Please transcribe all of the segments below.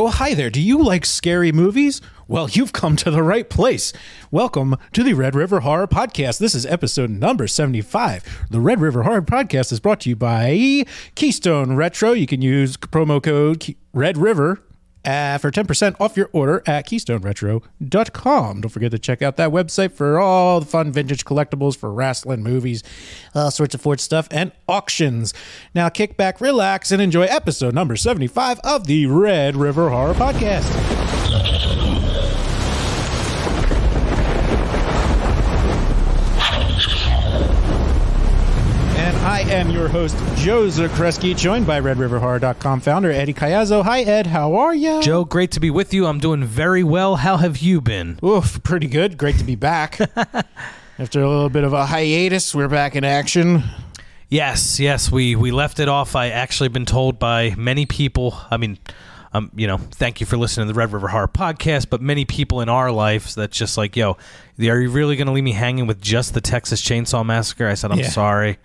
Oh, hi there. Do you like scary movies? Well, you've come to the right place. Welcome to the Red River Horror Podcast. This is episode number 75. The Red River Horror Podcast is brought to you by Keystone Retro. You can use promo code Red River for 10% off your order at KeystoneRetro.com. Don't forget to check out that website for all the fun vintage collectibles for wrestling, movies, all sorts of Ford stuff, and auctions. Now kick back, relax, and enjoy episode number 75 of the Red River Horror Podcast. I am your host, Joe Zakreski, joined by RedRiverHorror.com founder Eddie Cayazzo. Hi, Ed. How are you? Joe, great to be with you. I'm doing very well. How have you been? Oof, pretty good. Great to be back. After a little bit of a hiatus, we're back in action. Yes. We left it off. I actually been told by many people, thank you for listening to the Red River Horror Podcast, but many people in our lives that's just like, yo, are you really going to leave me hanging with just the Texas Chainsaw Massacre? I said, I'm sorry.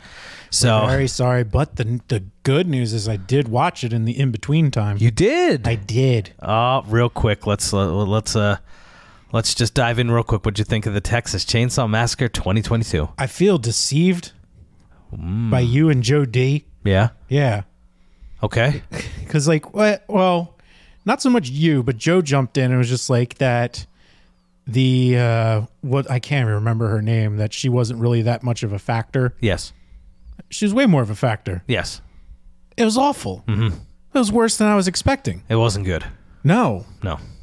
So we're very sorry, but the good news is I did watch it in the in-between time. You did? I did. Real quick, let's just dive in real quick. What'd you think of the Texas Chainsaw Massacre 2022? I feel deceived by you and Joe D. Yeah? Yeah. Okay. Because, well, not so much you, but Joe jumped in and was just like that I can't remember her name, that she wasn't really that much of a factor. Yes. She was way more of a factor. Yes. It was awful. Mm-hmm. It was worse than I was expecting. It wasn't good. No.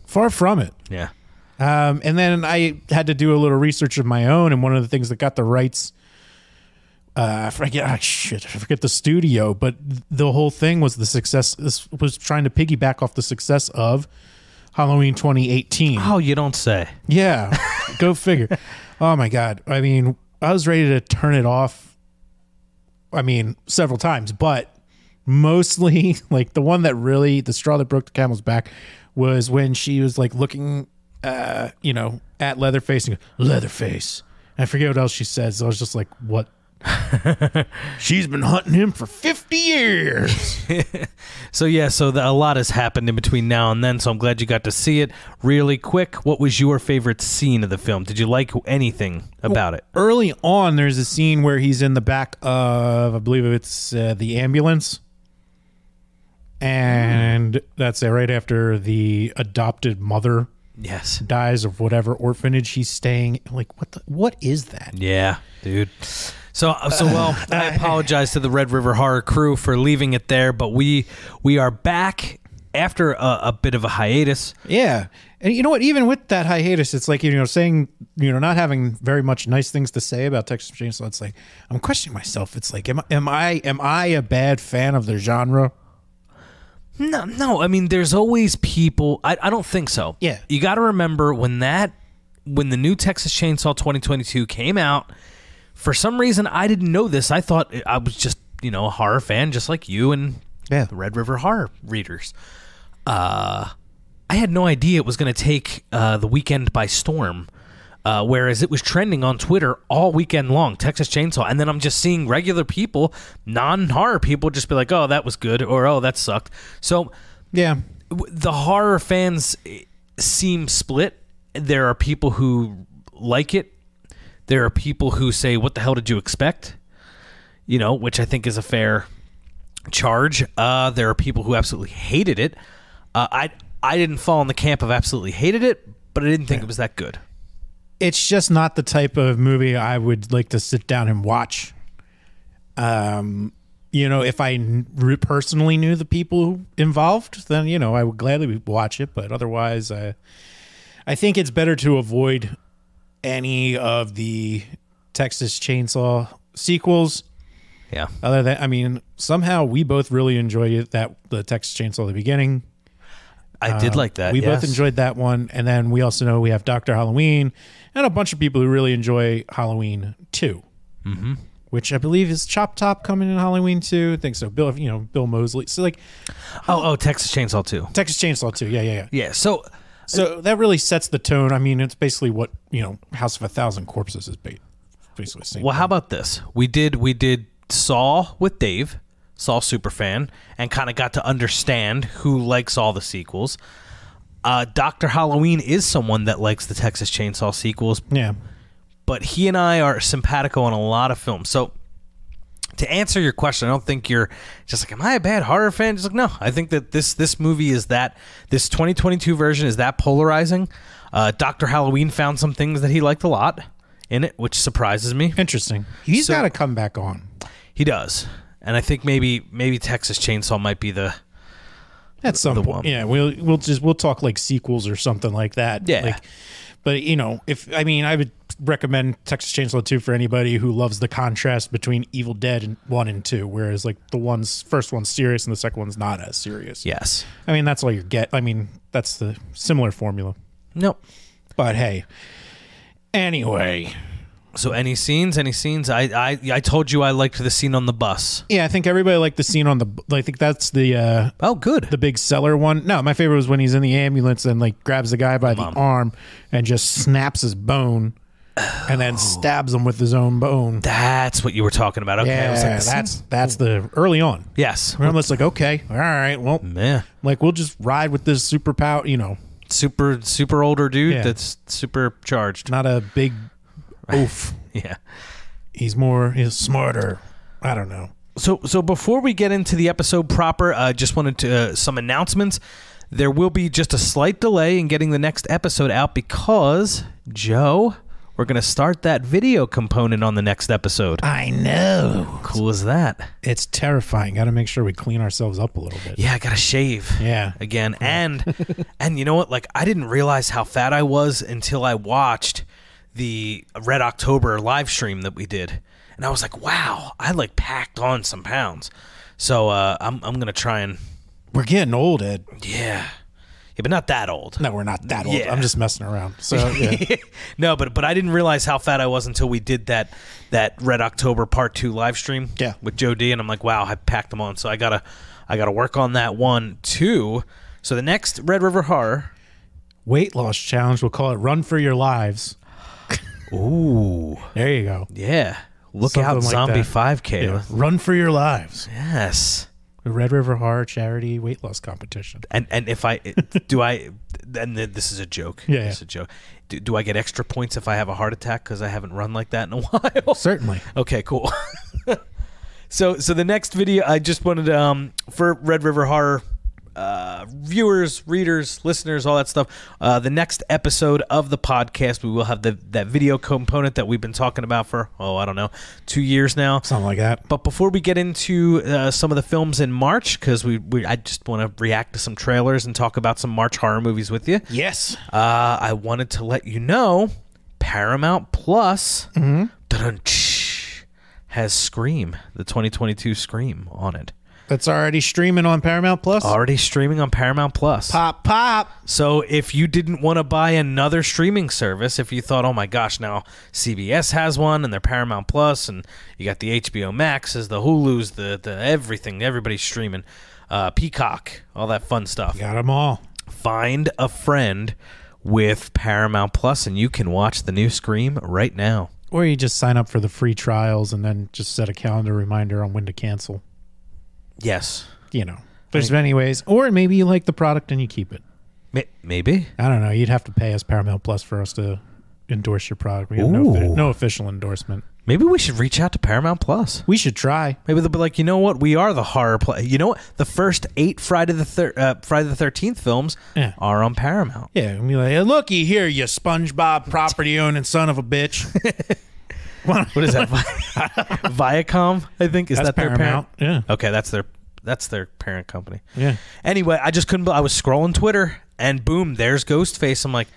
Far from it. Yeah. And then I had to do a little research of my own, and one of the things that got the rights, I forget the studio, but the whole thing was the success. This was trying to piggyback off the success of Halloween 2018. Oh, you don't say. Yeah. Go figure. Oh my God. I mean, I was ready to turn it off. Several times, but mostly like the one that really, the straw that broke the camel's back was when she was like looking, at Leatherface and goes, Leatherface. And I forget what else she says. I was just like, what? She's been hunting him for 50 years. So a lot has happened in between now and then, so I'm glad you got to see it. Really quick, what was your favorite scene of the film? Did you like anything about it? Early on, there's a scene where he's in the back of, I believe it's the ambulance. And that's right after the adopted mother dies of whatever orphanage he's staying. Like, what is that? Yeah, dude. So I apologize to the Red River Horror crew for leaving it there, but we are back after a bit of a hiatus. Yeah. And you know what? Even with that hiatus, it's like, saying, not having very much nice things to say about Texas Chainsaw. It's like, I'm questioning myself. It's like, am I a bad fan of the genre? No. I mean, there's always people. I don't think so. Yeah. You got to remember when the new Texas Chainsaw 2022 came out. For some reason, I didn't know this. I thought I was just, a horror fan, just like you and the Red River Horror readers. I had no idea it was going to take the weekend by storm, whereas it was trending on Twitter all weekend long, Texas Chainsaw. And then I'm just seeing regular people, non-horror people, just be like, oh, that was good, or oh, that sucked. So yeah, the horror fans seem split. There are people who like it. There are people who say, what the hell did you expect? Which I think is a fair charge. There are people who absolutely hated it. I didn't fall in the camp of absolutely hated it, but I didn't think it was that good. It's just not the type of movie I would like to sit down and watch. If I personally knew the people involved, then, I would gladly watch it. But otherwise, I think it's better to avoid any of the Texas Chainsaw sequels. Yeah. Other than, somehow we both really enjoyed the Texas Chainsaw at the beginning. I did like that. We both enjoyed that one. And then we also know we have Dr. Halloween and a bunch of people who really enjoy Halloween 2. Mm-hmm. Which I believe is Chop Top coming in Halloween 2. I think so. Bill Moseley. So like, Texas Chainsaw 2. Texas Chainsaw 2. Yeah. Yeah. So that really sets the tone. It's basically what, House of a Thousand Corpses is basically saying. Well, how about this? We did Saw with Dave. Saw superfan, and kind of got to understand who likes all the sequels. Dr. Halloween is someone that likes the Texas Chainsaw sequels. Yeah. But he and I are simpatico on a lot of films. So to answer your question, I don't think you're just like, am I a bad horror fan? Just like, no, I think that this movie is that, this 2022 version is that polarizing. Dr. Halloween found some things that he liked a lot in it, which surprises me. Interesting. He's got to come back on. He does. And I think maybe Texas Chainsaw might be the... At some point, one. Yeah, we'll talk like sequels or something like that. Yeah, but I would recommend Texas Chainsaw 2 for anybody who loves the contrast between Evil Dead 1 and 2, whereas like first one's serious and the second one's not as serious. Yes, I mean that's all you get. I mean that's the similar formula. Nope. But hey, anyway. So any scenes? I told you I liked the scene on the bus. Yeah, I think everybody liked the scene on the... I think that's the... good. The big seller one. No, my favorite was when he's in the ambulance and like grabs the guy by the arm and just snaps his bone and then stabs him with his own bone. That's what you were talking about. Okay, yeah, I was like, that's the early on. Yes. I'm almost like, okay, all right, well, like we'll just ride with this superpower, super older dude that's supercharged. Not a big... Oof. Yeah. He's smarter. I don't know. So before we get into the episode proper, I just wanted to some announcements. There will be just a slight delay in getting the next episode out because, Joe, we're going to start that video component on the next episode. I know. Cool as that. It's terrifying. Got to make sure we clean ourselves up a little bit. Yeah, I got to shave. Yeah. Again. And you know what? Like, I didn't realize how fat I was until I watched the Red October live stream that we did, and I was like, wow, I like packed on some pounds. So I'm gonna try and... We're getting old, Ed. Yeah, but not that old. No, we're not that old. Yeah. I'm just messing around. So yeah. No, but I didn't realize how fat I was until we did that Red October Part 2 live stream with Joe D, and I'm like, wow, I packed them on. So I gotta work on that one too. So the next Red River Horror weight loss challenge, we'll call it Run for Your Lives. Ooh. There you go. Yeah. Look out, like Zombie that. 5K. Yeah. Run for your lives. Yes. The Red River Horror Charity Weight Loss Competition. And if I... and this is a joke. Yeah. This is a joke. Do I get extra points if I have a heart attack because I haven't run like that in a while? Certainly. Okay, cool. So the next video, I just wanted to... for Red River Horror... viewers, readers, listeners, all that stuff. The next episode of the podcast, we will have that video component that we've been talking about for 2 years now, something like that. But before we get into some of the films in March, because I just want to react to some trailers and talk about some March horror movies with you. Yes. I wanted to let you know Paramount Plus has Scream, the 2022 Scream on it. That's already streaming on Paramount Plus? Already streaming on Paramount Plus. Pop. So if you didn't want to buy another streaming service, if you thought, oh my gosh, now CBS has one and they're Paramount Plus and you got the HBO Maxes, the Hulus, the everything, everybody's streaming, Peacock, all that fun stuff. Got them all. Find a friend with Paramount Plus and you can watch the new Scream right now. Or you just sign up for the free trials and then just set a calendar reminder on when to cancel. Yes. There's many ways. Or maybe you like the product and you keep it. Maybe. I don't know. You'd have to pay us Paramount Plus for us to endorse your product. We have no official endorsement. Maybe we should reach out to Paramount Plus. We should try. Maybe they'll be like, you know what? We are the horror play. You know what? The first 8 Friday the 13th films are on Paramount. Yeah. And be like, hey, looky here, you SpongeBob property owning son of a bitch. What is that? Viacom, I think. Is that their parent? Yeah. Okay, that's their parent company. Yeah. Anyway, I just couldn't. I was scrolling Twitter, and boom, there's Ghostface. I'm like,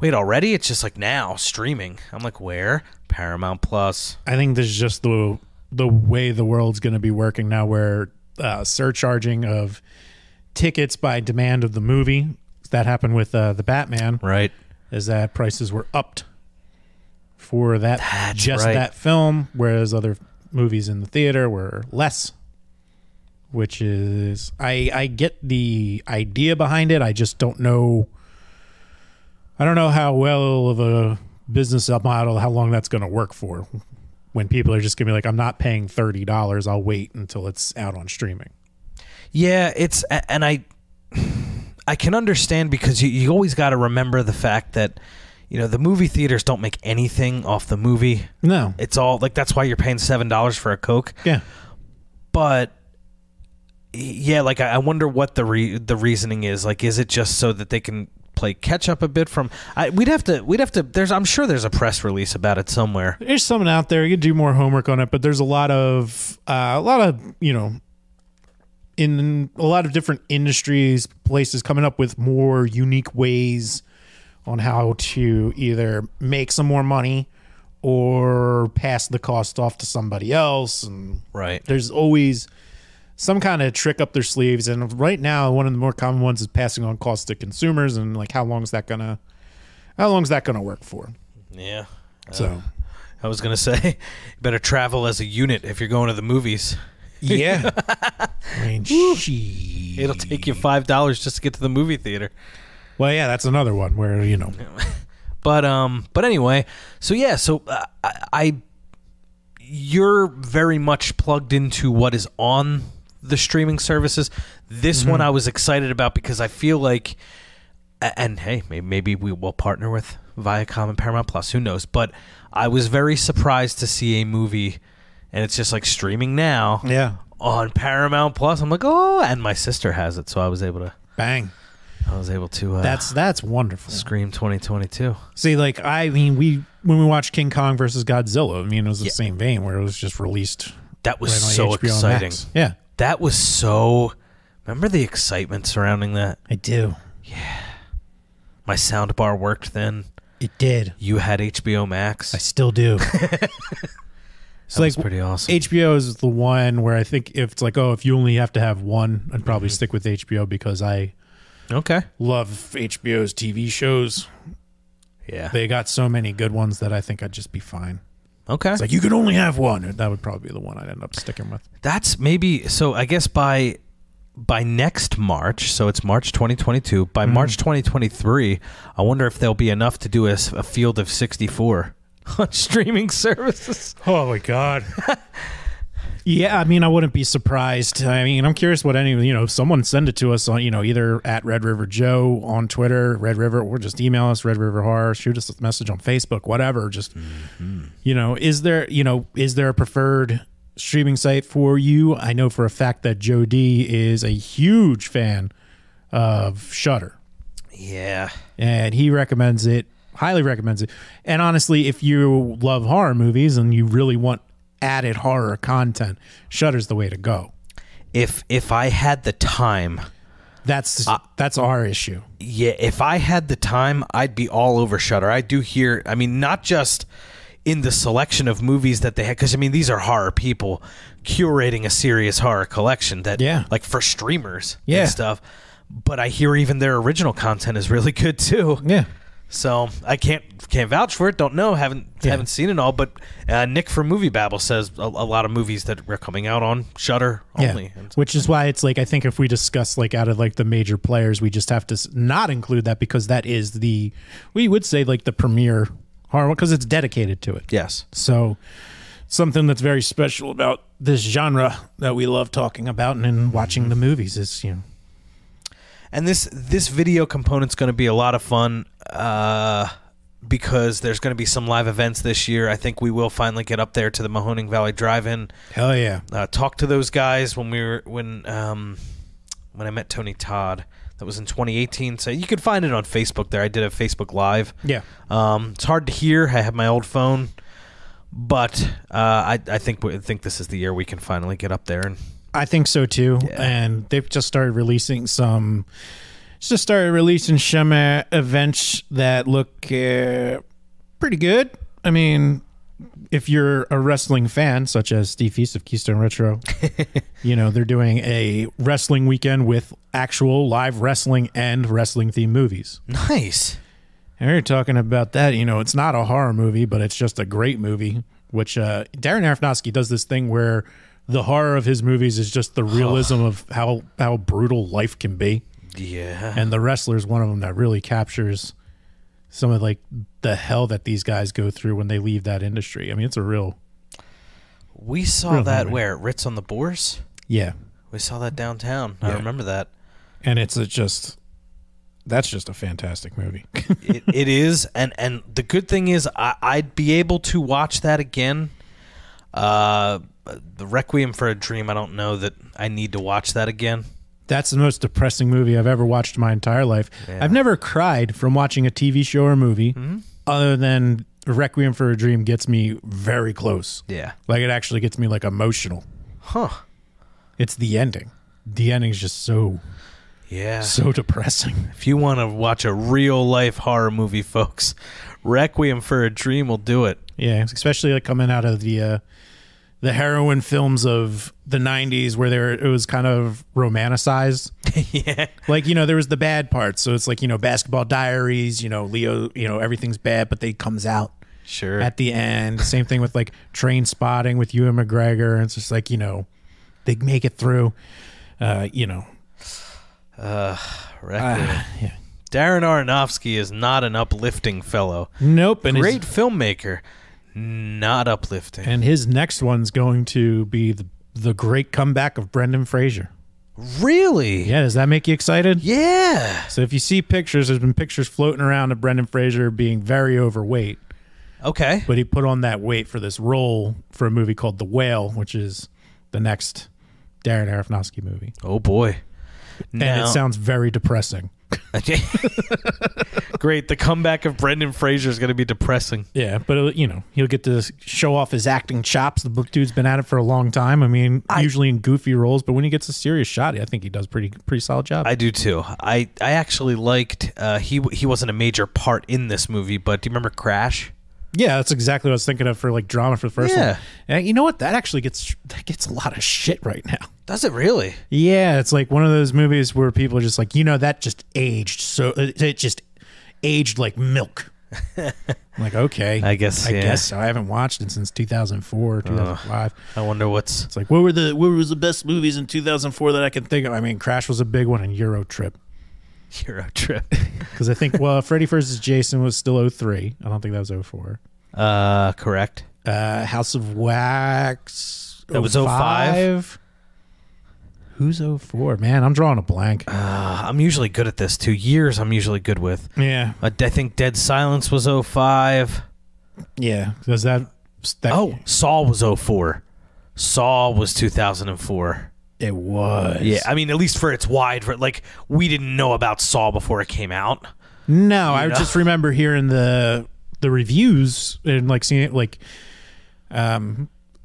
wait, already? It's just like now streaming. I'm like, where? Paramount Plus. I think this is just the way the world's going to be working now, where surcharging of tickets by demand of the movie. That happened with the Batman. Right. Is that prices were upped for that that film, whereas other movies in the theater were less, which is I get the idea behind it. I just don't know. I don't know how well of a business model, how long that's going to work for. when people are just gonna be like, I'm not paying $30. I'll wait until it's out on streaming. Yeah, and I can understand, because you always got to remember the fact that, the movie theaters don't make anything off the movie. No. It's all like, that's why you're paying $7 for a Coke. Yeah. But yeah, like I wonder what the reasoning is. Like, is it just so that they can play catch up a bit from? We'd have to. I'm sure there's a press release about it somewhere. There's something out there. You could do more homework on it, but there's a lot of in a lot of different industries, places coming up with more unique ways on how to either make some more money or pass the cost off to somebody else. And right, there's always some kind of trick up their sleeves. And right now, one of the more common ones is passing on costs to consumers. And like, how long is that gonna work for? Yeah. So I was gonna say, you better travel as a unit if you're going to the movies. Yeah. I mean, it'll take you $5 just to get to the movie theater. Well, yeah, that's another one where, But anyway, so yeah, you're very much plugged into what is on the streaming services. This one I was excited about because I feel like, and hey, maybe we will partner with Viacom and Paramount Plus, who knows? But I was very surprised to see a movie, and it's just like streaming now. Yeah. On Paramount Plus. I'm like, oh, and my sister has it, so I was able to bang. I was able to that's wonderful. Scream 2022. See, like, I mean, when we watched King Kong versus Godzilla, I mean, it was the same vein where it was just released. That was so HBO exciting. Max. Yeah. That was so, remember the excitement surrounding that? I do. Yeah. My sound bar worked then. It did. You had HBO Max. I still do. It's like pretty awesome. HBO is the one where I think if it's like, if you only have to have one, I'd probably stick with HBO because I love HBO's TV shows. Yeah. They got so many good ones that I think I'd just be fine. Okay. It's like, you can only have one. That would probably be the one I'd end up sticking with. That's maybe, so I guess by next March, so it's March 2022, by March 2023, I wonder if there'll be enough to do a field of 64 on streaming services. Oh my God. Yeah, I mean, I wouldn't be surprised. I mean, I'm curious what if someone send it to us on, either at Red River Joe on Twitter, Red River, or just email us, Red River Horror, shoot us a message on Facebook, whatever. Just, is there a preferred streaming site for you? I know for a fact that Joe D is a huge fan of Shudder. Yeah. And he recommends it, highly recommends it. And honestly, if you love horror movies and you really want added horror content, Shudder's the way to go. If I had the time, that's our issue. Yeah, if I had the time, I'd be all over Shudder. I do hear, I mean, not just in the selection of movies that they had, because I mean, these are horror people curating a serious horror collection that, like, for streamers and stuff. But I hear even their original content is really good too. Yeah. So I can't vouch for it. Don't know. Haven't seen it all. But Nick from Movie Babble says a lot of movies that are coming out on Shudder only. Yeah. Which is why it's like, I think if we discuss like out of like the major players, we just have to not include that because that is we would say like the premier horror because it's dedicated to it. Yes. So something that's very special about this genre that we love talking about and watching the movies is And this video component's going to be a lot of fun because there's going to be some live events this year. I think we will finally get up there to the Mahoning Valley Drive-In. Hell yeah! Talk to those guys when I met Tony Todd. That was in 2018. So you can find it on Facebook there. I did a Facebook Live. Yeah. It's hard to hear. I have my old phone, but I think this is the year we can finally get up there and. I think so too, and they've just started releasing some events that look pretty good. I mean, if you're a wrestling fan, such as Steve Feast of Keystone Retro, they're doing a wrestling weekend with actual live wrestling and wrestling themed movies. Nice. And we're talking about that. It's not a horror movie, but it's just a great movie. Which Darren Aronofsky does this thing where. The horror of his movies is just the realism of how brutal life can be. Yeah. And The Wrestler is one of them that really captures some of like the hell that these guys go through when they leave that industry. I mean, it's a real We saw that where? Ritz on the Bourse? Yeah. We saw that downtown. I remember that. And that's just a fantastic movie. it is. And the good thing is I'd be able to watch that again. The Requiem for a Dream, I don't know that I need to watch that again. That's the most depressing movie I've ever watched in my entire life. Yeah. I've never cried from watching a TV show or movie other than Requiem for a Dream gets me very close. Yeah. Like it actually gets me like emotional. Huh. It's the ending. The ending's just so depressing. If you want to watch a real life horror movie, folks, Requiem for a Dream will do it. Yeah, especially like coming out of the heroin films of the 90s where it was kind of romanticized. Yeah. Like, there was the bad parts. So it's like, Basketball Diaries, Leo, everything's bad, but they comes out sure at the end. Same thing with like Train Spotting with Ewan McGregor. And it's just like, they make it through, Requiem. Yeah. Darren Aronofsky is not an uplifting fellow. Nope. And great filmmaker, not uplifting. And his next one's going to be the great comeback of Brendan Fraser. Really? Yeah, does that make you excited? Yeah. So if you see pictures, there's been pictures floating around of Brendan Fraser being very overweight. Okay. But he put on that weight for this role for a movie called The Whale, which is the next Darren Aronofsky movie. Oh, boy. And it sounds very depressing. Great. The comeback of Brendan Fraser is going to be depressing. Yeah, but he'll get to show off his acting chops. The dude's been at it for a long time. I mean, usually in goofy roles, but when he gets a serious shot, I think he does pretty solid job. I do too. I actually liked he wasn't a major part in this movie, but do you remember Crash? Yeah, that's exactly what I was thinking of for like drama for the first one. And you know what? That actually gets a lot of shit right now. Does it really? Yeah, it's like one of those movies where people are just like, that just aged. So it just aged like milk. I'm like, okay. I guess so. I haven't watched it since 2004, 2005. I wonder it's like, what was the best movies in 2004 that I can think of? I mean, Crash was a big one, and Euro Trip. Because I think, Freddy vs. Jason was still 03. I don't think that was 04. Correct. House of Wax. That was 05. Who's 04? Man, I'm drawing a blank. I'm usually good at this. 2 years I'm usually good with. Yeah. I think Dead Silence was 05. Yeah. Does that Saw was 04. Saw was 2004. It was. Yeah, I mean, at least for its wide, like, we didn't know about Saw before it came out. No, I just remember hearing the reviews and like seeing it like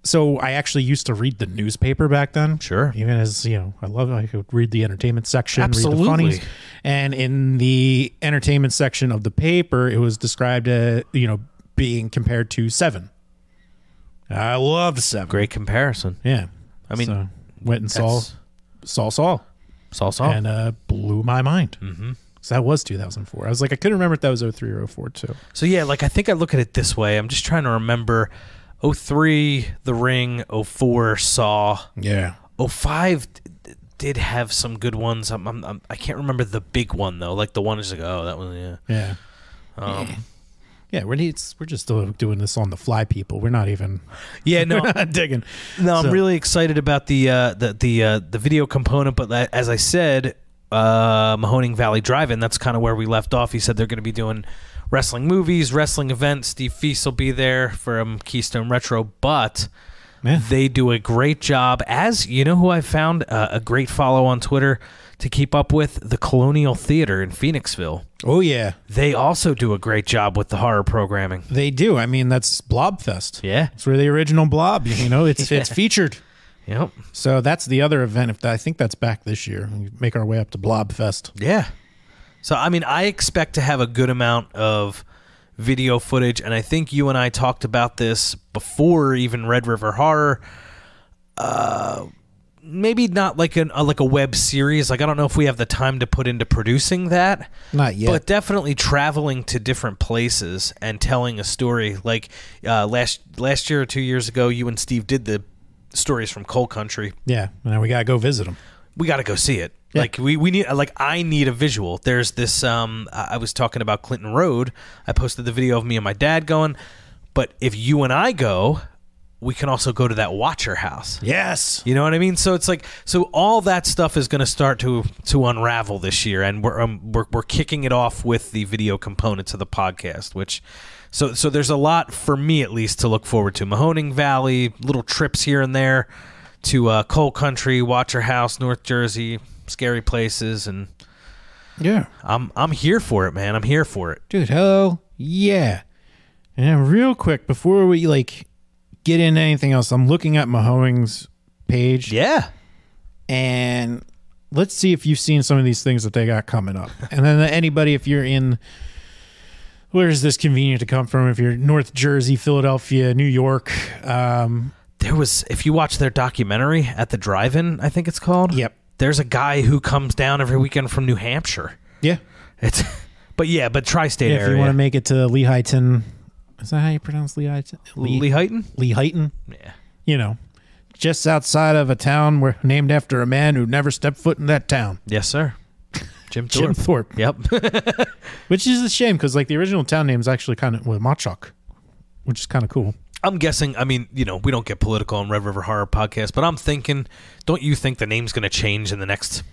so I actually used to read the newspaper back then. Sure. Even as, I could read the entertainment section, absolutely, read the funnies. And in the entertainment section of the paper, it was described as, being compared to Seven. I loved Seven. Great comparison. Yeah. I mean, so went and saw Saw. And blew my mind. Mm-hmm. So that was 2004. I was like, I couldn't remember if that was 03 or 04 too. So yeah, like I think I look at it this way. I'm just trying to remember 03, The Ring, 04, Saw. Yeah. 05 did have some good ones. I can't remember the big one though. Like the one is like, oh, that one, yeah. Yeah. Yeah, we're just still doing this on the fly, people. We're not even. Yeah, no, we're not digging. No, I'm really excited about the video component. But as I said, Mahoning Valley Drive-In, that's kind of where we left off. He said they're going to be doing wrestling movies, wrestling events. Steve Feast will be there from Keystone Retro, but they do a great job. As you know, who I found a great follow on Twitter to keep up with, the Colonial Theater in Phoenixville. Oh, yeah. They also do a great job with the horror programming. They do. I mean, that's Blobfest. Yeah. It's where the original Blob, it's featured. Yep. So that's the other event. I think that's back this year. We make our way up to Blobfest. Yeah. So, I mean, I expect to have a good amount of video footage, and I think you and I talked about this before even Red River Horror. Maybe not like a web series. Like, I don't know if we have the time to put into producing that. Not yet. But definitely traveling to different places and telling a story. Like last year or 2 years ago, you and Steve did the stories from Coal Country. Yeah, and we gotta go visit them. We gotta go see it. Yeah. Like we need, like, I need a visual. There's this. I was talking about Clinton Road. I posted the video of me and my dad going. But if you and I go, we can also go to that Watcher house. Yes. You know what I mean? So it's like, so all that stuff is going to start to unravel this year, and we're kicking it off with the video components of the podcast, which so there's a lot for me at least to look forward to. Mahoning Valley, little trips here and there to Coal Country, Watcher House, North Jersey, scary places, and yeah, I'm here for it, man. I'm here for it, dude. Hell yeah! And real quick before we get into anything else, I'm looking at Mahoning's page. Yeah. And let's see if you've seen some of these things that they got coming up. And then anybody, if you're in, where is this convenient to come from? If you're North Jersey, Philadelphia, New York. There was, if you watch their documentary at the drive-in, I think it's called. Yep. There's a guy who comes down every weekend from New Hampshire. Yeah. But tri-state area. If you want to make it to Lehighton. Is that how you pronounce Lehighton? Lehighton? Lehighton? Yeah. You know, just outside of a town named after a man who never stepped foot in that town. Yes, sir. Jim Jim Thorpe. Yep. Which is a shame because the original town name is actually kind of Machok, which is kind of cool. I'm guessing, I mean, we don't get political on Red River Horror Podcast, but I'm thinking, don't you think the name's going to change in the next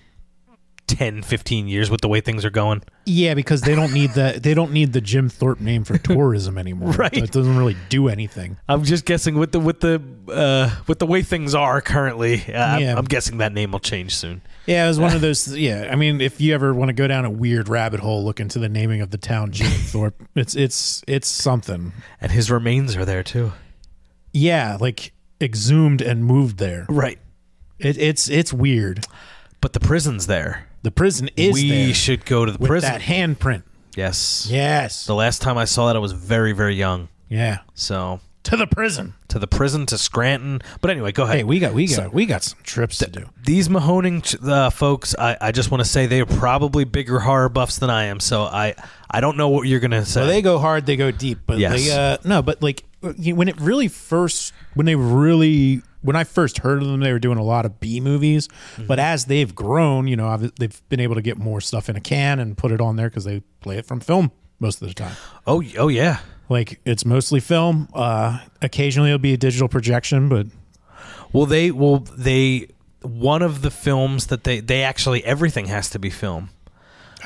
10, 15 years with the way things are going? Yeah, because they don't need the Jim Thorpe name for tourism anymore. Right. It doesn't really do anything. I'm just guessing with the way things are currently, I'm guessing that name will change soon. Yeah, it was one of those. Yeah, I mean, if you ever want to go down a weird rabbit hole, look into the naming of the town Jim Thorpe. It's something. And his remains are there too. Yeah, exhumed and moved there. Right. It's weird. But the prison's there. The prison is there. We should go to the prison. With that handprint. Yes. Yes. The last time I saw that, I was very, very young. Yeah. So to the prison. To Scranton. But anyway, go ahead. Hey, we got some trips to do. These Mahoning folks, I just want to say they are probably bigger horror buffs than I am. So I don't know what you're gonna say. Well, they go hard, they go deep. But yes. When I first heard of them, they were doing a lot of B movies. Mm-hmm. But as they've grown, they've been able to get more stuff in a can and put it on there because they play it from film most of the time. Oh yeah. It's mostly film. Occasionally it'll be a digital projection, but they one of the films that they actually, everything has to be film.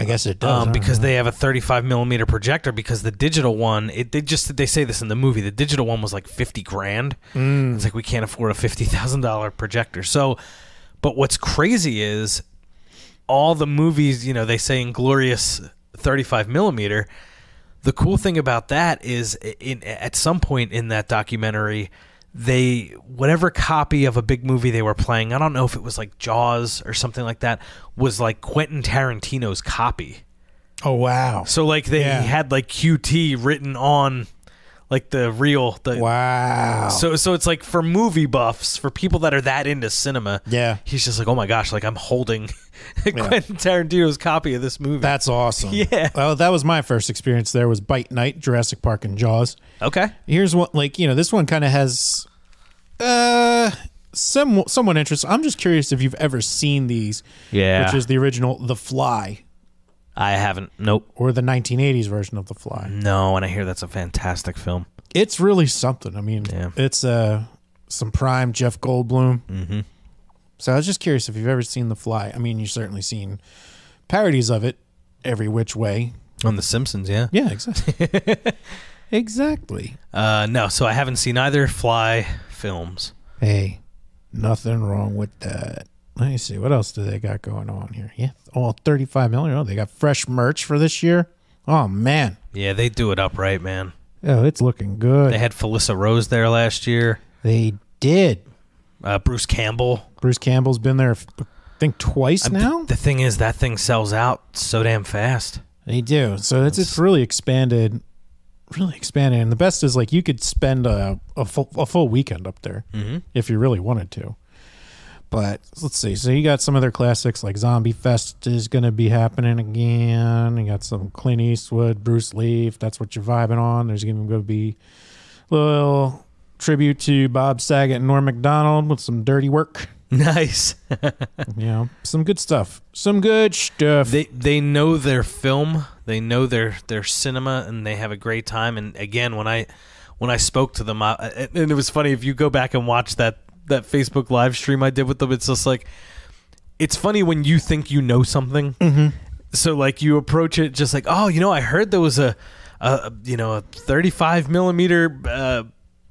I guess it does because they have a 35 millimeter projector. Because the digital one, they say this in the movie. The digital one was like $50,000. It's like we can't afford a $50,000 projector. So, but what's crazy is all the movies, they say in glorious 35 millimeter. The cool thing about that is, at some point in that documentary, whatever copy of a big movie they were playing, I don't know if it was like Jaws or something like that, was like Quentin Tarantino's copy. Oh wow! So he had QT written on the real. Wow. So it's like for movie buffs, for people that are that into cinema. Yeah. He's just like, oh my gosh, I'm holding Quentin Tarantino's copy of this movie. That's awesome. Yeah. Well, that was my first experience there, was Bite Night, Jurassic Park and Jaws. Okay. Here's what, this one kind of has somewhat interesting. I'm just curious if you've ever seen these. Yeah. Which is the original The Fly. I haven't. Nope. Or the 1980s version of The Fly. No, and I hear that's a fantastic film. It's really something. I mean, it's some prime Jeff Goldblum. Mm-hmm. So I was just curious if you've ever seen The Fly. I mean, you've certainly seen parodies of it every which way. On The Simpsons, yeah. Yeah, exactly. Exactly. No, so I haven't seen either Fly films. Hey, nothing wrong with that. Let me see. What else do they got going on here? Yeah, all 35 million. Oh, they got fresh merch for this year. Oh, man. Yeah, they do it up right, man. Oh, it's looking good. They had Felissa Rose there last year. They did. Bruce Campbell. Bruce Campbell's been there, I think, twice now. The thing is, that thing sells out so damn fast. They do. So it's really expanded. Really expanded. And the best is, you could spend a full weekend up there if you really wanted to. But let's see. So you got some of their classics, like Zombie Fest is going to be happening again. You got some Clint Eastwood, Bruce Lee, if that's what you're vibing on. There's going to be a little tribute to Bob Saget and Norm Macdonald with some dirty work. Nice. Some good stuff. Some good stuff. They know their film. They know their cinema, and they have a great time. And again, when when I spoke to them. And it was funny, if you go back and watch that Facebook live stream I did with them, it's just like, it's funny when you think you know something. Mm-hmm. So like you approach it just like, oh, I heard there was a 35 millimeter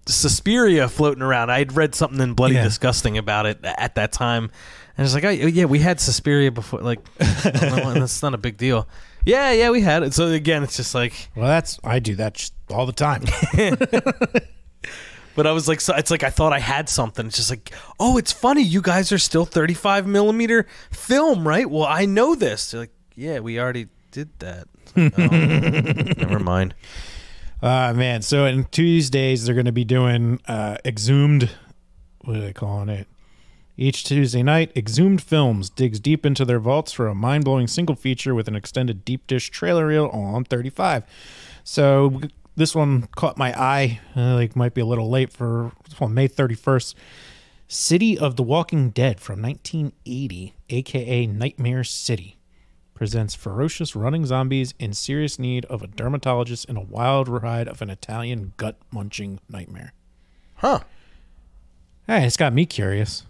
Suspiria floating around. I had read something in Bloody Disgusting about it at that time. And it's like, oh, yeah, we had Suspiria before. Like, that's not a big deal. Yeah, we had it. So again, it's just like, well, I do that just all the time. But I was like, so it's like I thought I had something. It's just like, oh, it's funny. You guys are still 35 millimeter film, right? Well, I know this. They're like, yeah, we already did that. Like, oh, never mind. Man. So in Tuesdays, they're going to be doing Exhumed. What are they calling it? Each Tuesday night, Exhumed Films digs deep into their vaults for a mind-blowing single feature with an extended deep dish trailer reel on 35. So this one caught my eye. Might be a little late for this one, May 31st. City of the Walking Dead from 1980, a.k.a. Nightmare City, presents ferocious running zombies in serious need of a dermatologist in a wild ride of an Italian gut-munching nightmare. Huh. Hey, it's got me curious.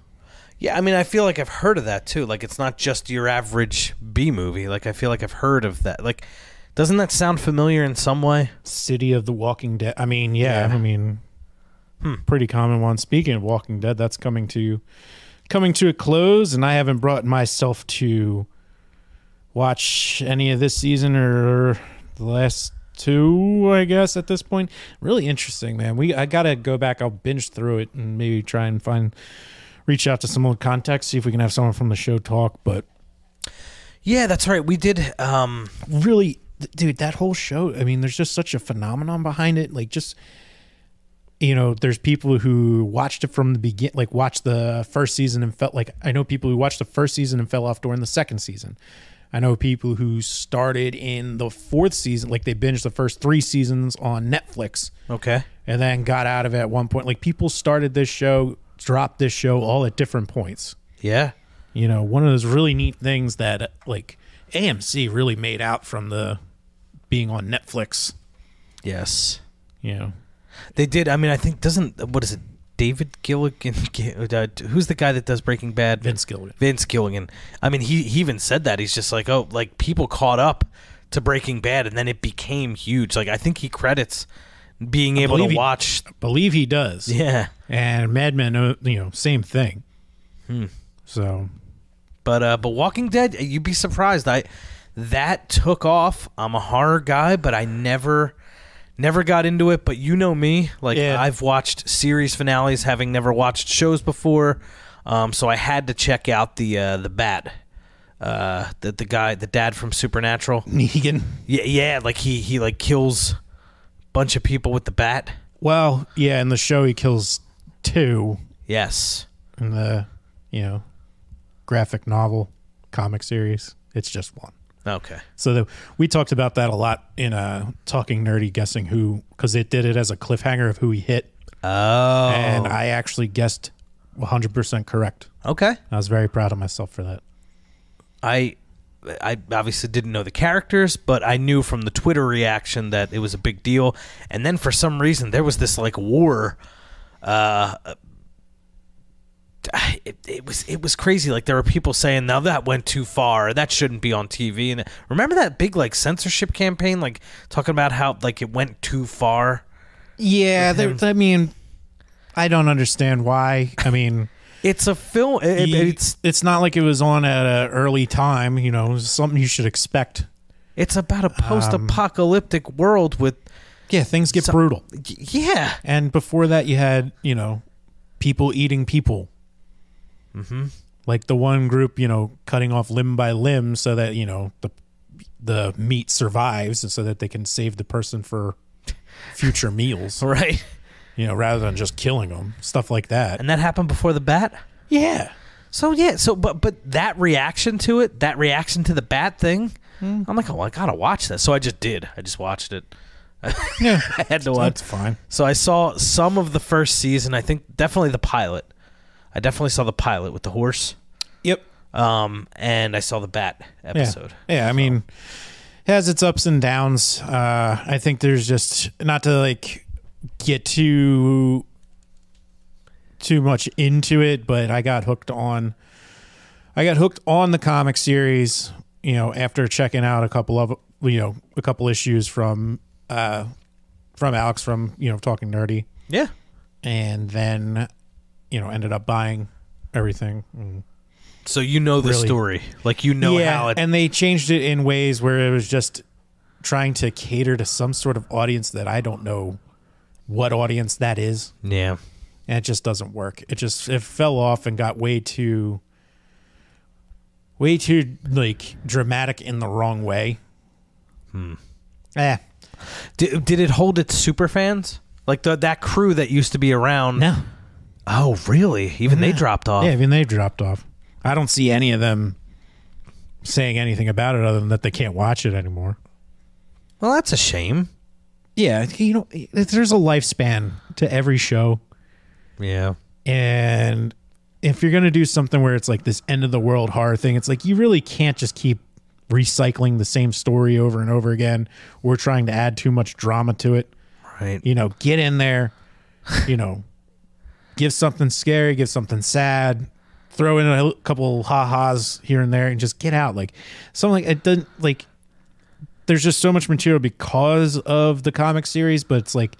Yeah, I mean, I feel like I've heard of that, too. Like, it's not just your average B-movie. Like, I feel like I've heard of that. Like, doesn't that sound familiar in some way? City of the Walking Dead. I mean, yeah. I mean, pretty common one. Speaking of Walking Dead, that's coming to a close, and I haven't brought myself to watch any of this season or the last two, I guess, at this point. Really interesting, man. I gotta go back. I'll binge through it and maybe try and reach out to some old contacts, see if we can have someone from the show talk. But yeah, that's right. We did. Really, dude, that whole show. I mean, there's just such a phenomenon behind it. Like, just, there's people who watched it from the beginning, like watched the first season and felt like, I know people who watched the first season and fell off during the second season. I know people who started in the fourth season, like they binged the first 3 seasons on Netflix. Okay. And then got out of it at one point. Like, people started this show, dropped this show all at different points. Yeah. One of those really neat things that, like, AMC really made out from the being on Netflix. Yes. They did. I mean, I think what is it? David Gilligan, who's the guy that does Breaking Bad? Vince Gilligan. Vince Gilligan. I mean, he even said that. He's just like, oh, like people caught up to Breaking Bad, and then it became huge. Like, I think he credits being able to watch. I believe he does. Yeah. And Mad Men, same thing. So, but Walking Dead, you'd be surprised. That took off. I'm a horror guy, but I never got into it. But you know me, like, I've watched series finales, having never watched shows before. So I had to check out the Bat, the dad from Supernatural, Negan. Yeah, like he like kills a bunch of people with the bat. Well, yeah, in the show he kills 2. Yes. In the graphic novel comic series, it's just 1. Okay. So we talked about that a lot in Talking Nerdy, guessing who, because it did it as a cliffhanger of who he hit. Oh. And I actually guessed 100% correct. Okay. I was very proud of myself for that. I obviously didn't know the characters, but I knew from the Twitter reaction that it was a big deal. And then for some reason there was this like war. It was crazy. Like, there were people saying, now that went too far, that shouldn't be on TV. And remember that big like censorship campaign, like talking about how like it went too far. Yeah, I mean, I don't understand why. I mean, it's a film. It's not like it was on at an early time. Something you should expect. It's about a post-apocalyptic world with things get brutal. Yeah, and before that, you had people eating people. Mm-hmm. Like the one group, cutting off limb by limb so that, the meat survives and so that they can save the person for future meals. Right. Rather than just killing them. Stuff like that. And that happened before the bat? Yeah. But that reaction to it, that reaction to the bat thing, I'm like, oh, I gotta watch that. So I just did. I just watched it. Yeah. I had to watch. That's fine. So I saw some of the first season. I think definitely the pilot. I definitely saw the pilot with the horse. Yep. And I saw the bat episode. Yeah, I mean, it has its ups and downs. I think there's just, not to like get too much into it, but I got hooked on the comic series, after checking out a couple issues from Alex from Talking Nerdy. Yeah. And then ended up buying everything. So the story. Like how it... And they changed it in ways where it was just trying to cater to some sort of audience that I don't know what audience that is. Yeah. And it just doesn't work. It fell off and got way too like dramatic in the wrong way. Did it hold its super fans? Like that crew that used to be around? No. Oh, really? Even they dropped off? Yeah, even they dropped off. I don't see any of them saying anything about it other than that they can't watch it anymore. Well, that's a shame. Yeah, there's a lifespan to every show. Yeah. And if you're going to do something where it's like this end of the world horror thing, it's like you really can't just keep recycling the same story over and over again or trying to add too much drama to it. Right. Get in there, give something scary, give something sad, throw in a couple ha-has here and there and just get out. Like something like it doesn't like there's just so much material because of the comic series, but it's like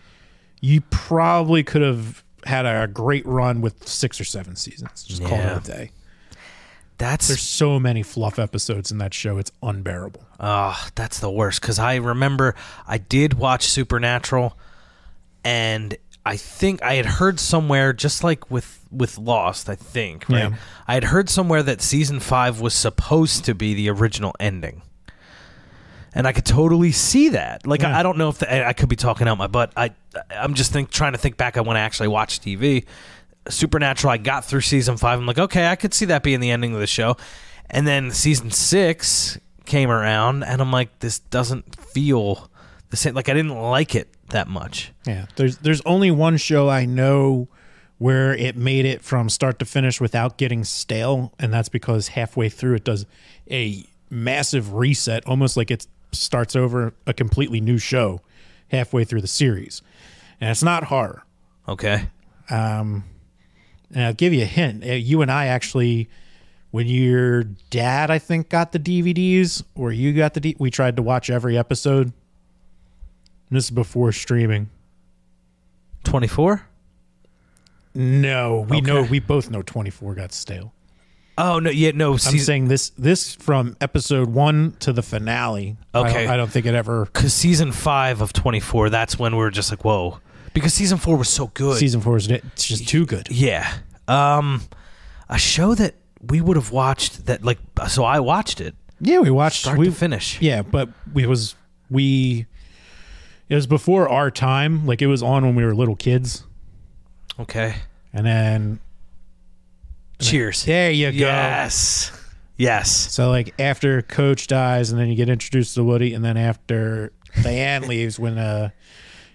you probably could have had a great run with 6 or 7 seasons. Just call it a day. There's so many fluff episodes in that show. It's unbearable. That's the worst. Because I remember I did watch Supernatural, and I think I had heard somewhere, just like with Lost, I think, right? Yeah. I had heard somewhere that season 5 was supposed to be the original ending. And I could totally see that. Like, I don't know if I could be talking out my butt. I'm just trying to think back on when I actually watched TV. Supernatural, I got through season 5. I'm like, okay, I could see that being the ending of the show. And then season 6 came around, and I'm like, this doesn't feel the same. Like, I didn't like it that much. Yeah, there's only one show I know where it made it from start to finish without getting stale, and that's because halfway through it does a massive reset, almost like it starts over a completely new show halfway through the series. And it's not horror. Okay. And I'll give you a hint. You and I actually, when your dad, I think, got the DVDs, or you got we tried to watch every episode. And this is before streaming. 24? No, we both know 24 got stale. Oh, no, yeah, no. I'm saying this from episode 1 to the finale. Okay. I don't think it ever... Because season 5 of 24, that's when we were just like, whoa. Because season 4 was so good. Season 4 is just too good. Yeah. A show that we would have watched that, like, so I watched it. Yeah, we watched... Start to finish. Yeah, but it was before our time. Like, it was on when we were little kids. Okay. And then... Cheers. There you go. Yes. So, like, after Coach dies, and then you get introduced to Woody, and then after Diane leaves, when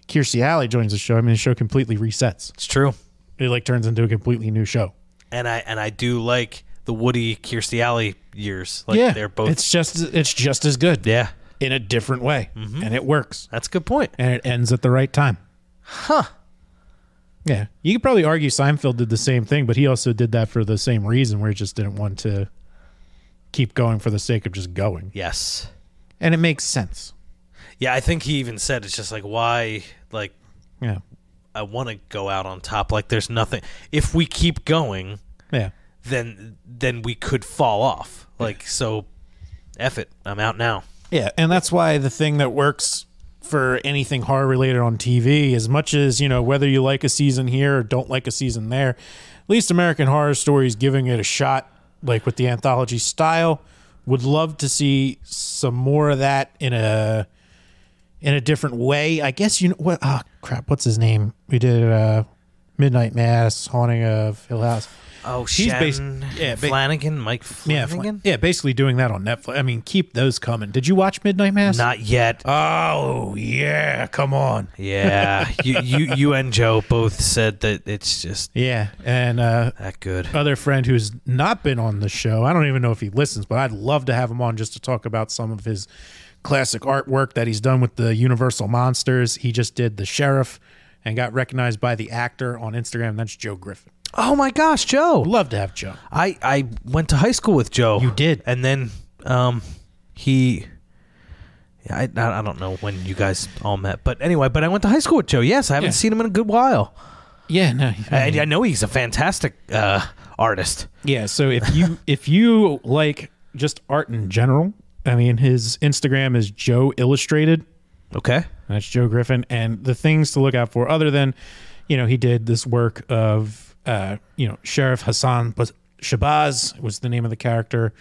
Kirstie Alley joins the show, the show completely resets. It's true. It, like, turns into a completely new show. And I do like the Woody Kirstie Alley years. Like, yeah. They're both... It's just as good. Yeah. In a different way. Mm-hmm. And it works. That's a good point. And it ends at the right time. Huh. Yeah, you could probably argue Seinfeld did the same thing, but he also did that for the same reason, where he just didn't want to keep going for the sake of just going. Yes. And it makes sense. Yeah, I think he even said it's just like, why, like, yeah, I want to go out on top. Like, there's nothing. If we keep going, yeah, then we could fall off. Like, so, F it. I'm out now. Yeah, and that's why the thing that works for anything horror related on TV, as much as, whether you like a season here or don't like a season there, at least American Horror Story is giving it a shot, like with the anthology style. Would love to see some more of that in a different way. I guess what? Oh crap! What's his name? We did Midnight Mass, Haunting of Hill House. Oh, Flanagan, Mike Flanagan? Yeah, basically doing that on Netflix. Keep those coming. Did you watch Midnight Mass? Not yet. Oh, yeah, come on. Yeah, you and Joe both said that it's just and that good. Other friend who's not been on the show, I don't even know if he listens, but I'd love to have him on just to talk about some of his classic artwork that he's done with the Universal Monsters. He just did The Sheriff and got recognized by the actor on Instagram. That's Joe Griffin. Oh my gosh, Joe! Love to have Joe. I went to high school with Joe. You did, and then he. Yeah, I don't know when you guys all met, but anyway. But I went to high school with Joe. Yes, I haven't seen him in a good while. Yeah, no, I know he's a fantastic artist. Yeah, so if you like just art in general, I mean, his Instagram is Joe Illustrated. Okay, that's Joe Griffin, and the things to look out for, other than, he did this work of. Sheriff Hassan Shabazz was the name of the character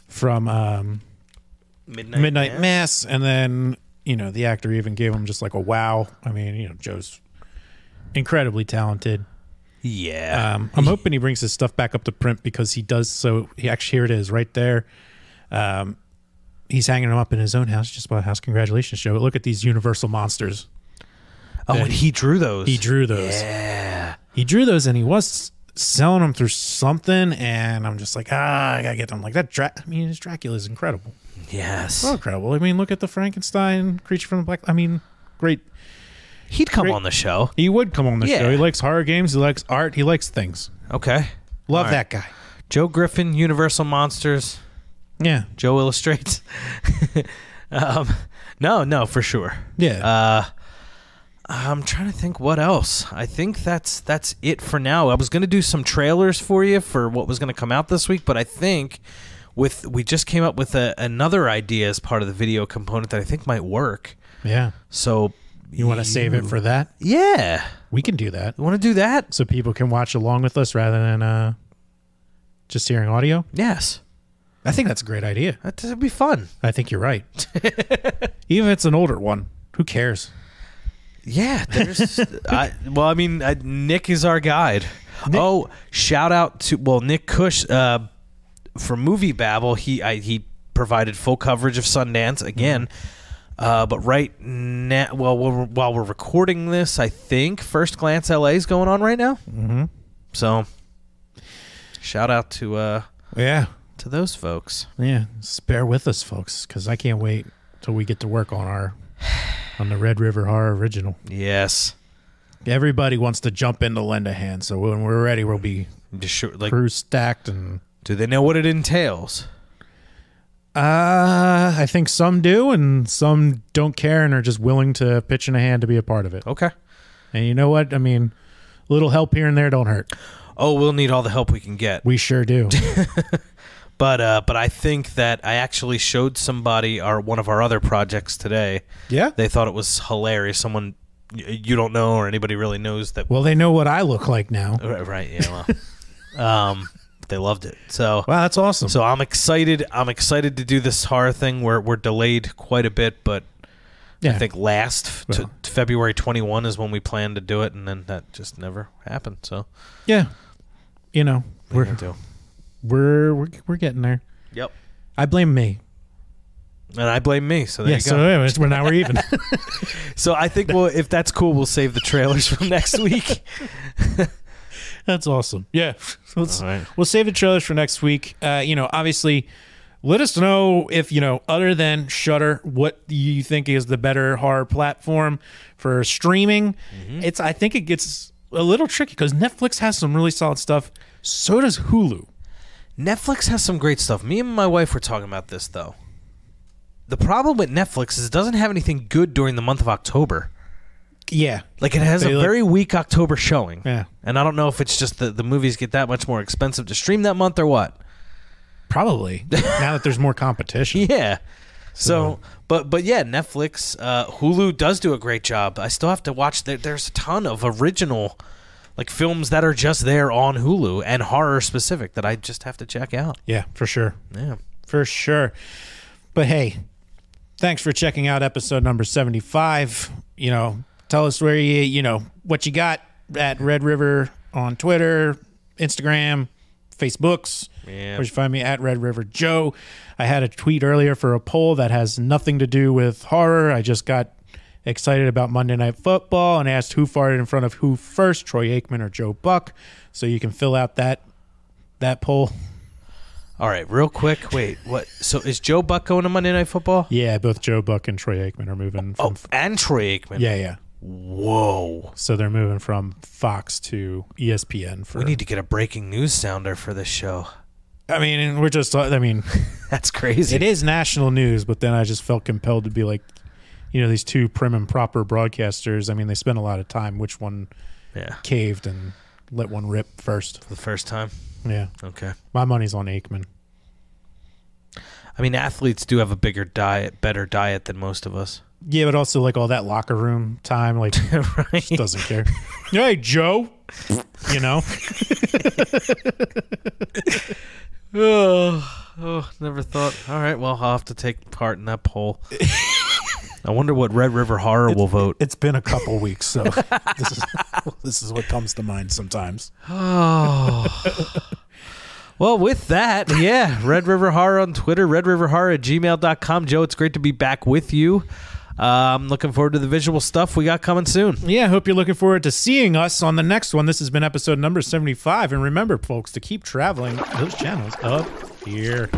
from Midnight Mass. And then, the actor even gave him just like a wow. I mean, Joe's incredibly talented. Yeah. I'm hoping he brings his stuff back up to print because he does. So here it is right there. He's hanging them up in his own house. Just bought a house. Congratulations, Joe. But look at these Universal monsters. Oh, and he drew those. He drew those. Yeah. He drew those, and he was selling them through something, and I'm just like, I gotta get them. Like that. His Dracula is incredible. Yes. So incredible. I mean, look at the Frankenstein creature from the Black. I mean, great. He'd come on the show. He would come on the show. He likes horror games. He likes art. He likes things. Okay. Love that guy. Joe Griffin, Universal Monsters. Yeah. Joe illustrates. No, for sure. Yeah. I'm trying to think what else. I think that's it for now. I was going to do some trailers for you for what was going to come out this week, but I think we just came up with another idea as part of the video component that I think might work. Yeah. So you want to save it for that? Yeah. We can do that. You want to do that? So people can watch along with us rather than just hearing audio? Yes. I think that's a great idea. That'd be fun. I think you're right. Even if it's an older one, who cares? Yeah, there's. Nick is our guide. Nick. Shout out to Nick Cush for Movie Babble. He provided full coverage of Sundance again. But right now, while we're recording this, I think First Glance LA is going on right now. Mm-hmm. So, shout out to those folks. Yeah, bear with us, folks, because I can't wait till we get to work on the Red River Horror original. Yes. Everybody wants to jump in to lend a hand, so when we're ready, we'll be crew stacked. And do they know what it entails? I think some do, and some don't care and are just willing to pitch in a hand to be a part of it. Okay. And you know what? I mean, a little help here and there don't hurt. Oh, we'll need all the help we can get. We sure do. But I think that I actually showed somebody one of our other projects today. Yeah? They thought it was hilarious. Someone you don't know or anybody really knows that. Well, they know what I look like now. Right, yeah. Well, they loved it. So wow, that's awesome. So I'm excited. I'm excited to do this horror thing. We're delayed quite a bit, but I think February 21 is when we plan to do it, and then that just never happened. So yeah, we're getting there. Yep. I blame me. And I blame me. So there you go. So now we're even. So I think if that's cool, we'll save the trailers from next week. That's awesome. Yeah. We'll save the trailers for next week. Obviously, let us know if, other than Shudder, what you think is the better horror platform for streaming. Mm-hmm. I think it gets a little tricky because Netflix has some really solid stuff. So does Hulu. Netflix has some great stuff. Me and my wife were talking about this, though. The problem with Netflix is it doesn't have anything good during the month of October. Yeah. Like it has a very weak October showing. Yeah. And I don't know if it's just the movies get that much more expensive to stream that month or what. Probably. Now that there's more competition. Yeah. So but yeah, Netflix, Hulu does do a great job. I still have to watch. There's a ton of original films that are just there on Hulu and horror specific that I just have to check out. Yeah, for sure. Yeah. For sure. But hey, thanks for checking out episode number 75. Tell us where what you got at Red River on Twitter, Instagram, Facebooks. Yeah. Where you find me at Red River Joe. I had a tweet earlier for a poll that has nothing to do with horror. I just got excited about Monday Night Football and asked who farted in front of who first, Troy Aikman or Joe Buck. So you can fill out that poll. All right, real quick. Wait, what? So is Joe Buck going to Monday Night Football? Yeah, both Joe Buck and Troy Aikman are moving. And Troy Aikman. Yeah. Whoa. So they're moving from Fox to ESPN. We need to get a breaking news sounder for this show. I mean, That's crazy. It is national news, but then I just felt compelled to be like, these two prim and proper broadcasters. I mean, they spent a lot of time. Which one caved and let one rip first? For the first time? Yeah. Okay. My money's on Aikman. I mean, athletes do have a better diet than most of us. Yeah, but also like all that locker room time, like right. Just doesn't care. Hey, Joe, Never thought. All right, well, I'll have to take part in that poll. I wonder what Red River Horror will vote. It's been a couple weeks, so this is what comes to mind sometimes. Oh. Well, with that, Red River Horror on Twitter, redriverhorror@gmail.com. Joe, it's great to be back with you. I'm looking forward to the visual stuff we got coming soon. Yeah, I hope you're looking forward to seeing us on the next one. This has been episode number 75. And remember, folks, to keep traveling those channels up here.